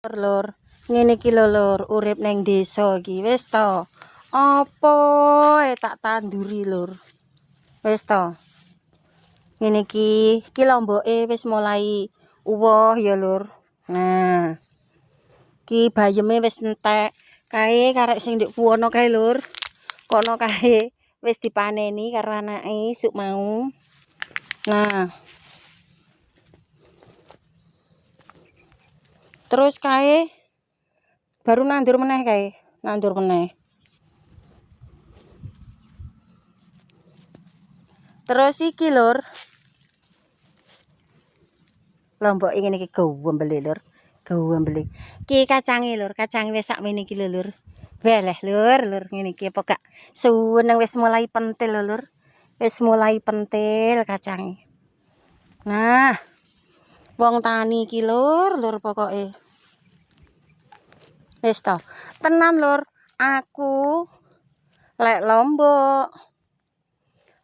Lur, ngene iki lho Lur, urip ning desa iki wis to. Apa tak tanduri Lur. Wis to. Ngene iki lomboke wis mulai uwoh ya Lur. Nah. Iki bayeme wis entek. Kae karek sing ndek puwono kae Lur. Kono kae wis dipaneni karo anake suk mau. Nah. Terus kae baru nandur meneh kae, nandur meneh. Terus iki Lur. Lombok ngene iki gowembele Lur. Gowembele. Ki kacange Lur, kacange wis sakmene iki lho Lur. Weleh Lur, ngene iki apa gak suweneng wis mulai pentil lho Lur. Wis mulai pentil kacange. Nah. Wong tani iki Lur pokoke. Wis to. Tenan Lur, aku lek lombok,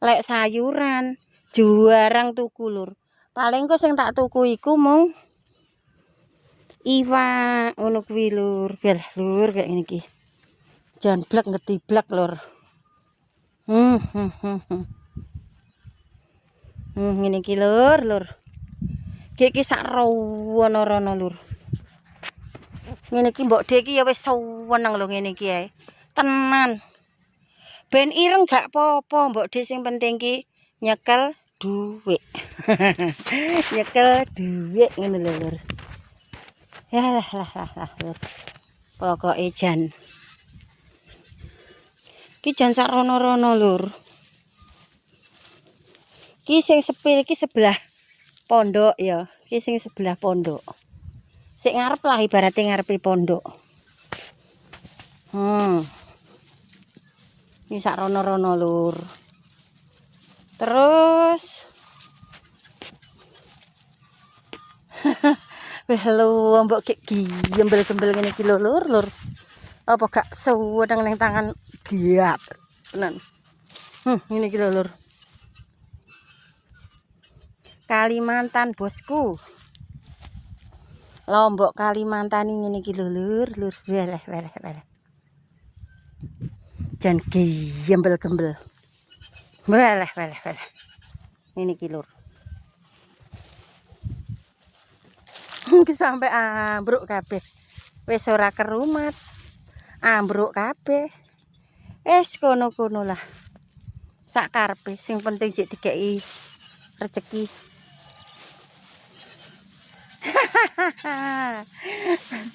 lek sayuran jarang tuku Lur. Paling kok sing tak tuku iku mung iwak ngono kuwi Lur. Bel Lur kayak ngene iki. Jan blek ngetiblek Lur. Ngene iki Lur. Iki sak rono Lur. Ngene iki mbok dhek iki ya wis seneng lho ngene iki ae. Tenan. Ben ireng gak apa-apa mbok dhek sing penting ki nyekel duit. Nyekel duit ngene lho Lur. Ya lah Lur. Pokoke jan. Ki jan sak rono-rono Lur. Ki sing sepil iki sebelah pondok ya. Ki sing sebelah pondok. Sik ngarep lah ibarate ngarepe pondok. Ini sak rono-rono Lur. Terus weh lho mbok ki gembel-gembel ngene iki lho Lur. Apa gak suweneng ning tangan giat tenan. Ngene iki lho Lur. Kalimantan bosku. Lombok Kalimantan ngene iki lho Lur. Weleh. Jan gembel-gembel. Weleh. Ini iki Lur. Iki sampe ambruk kabeh. Wis ora kerumat. Ambruk kabeh. Wis kono-kono lah. Sak karepe sing penting jek dikeki rezeki.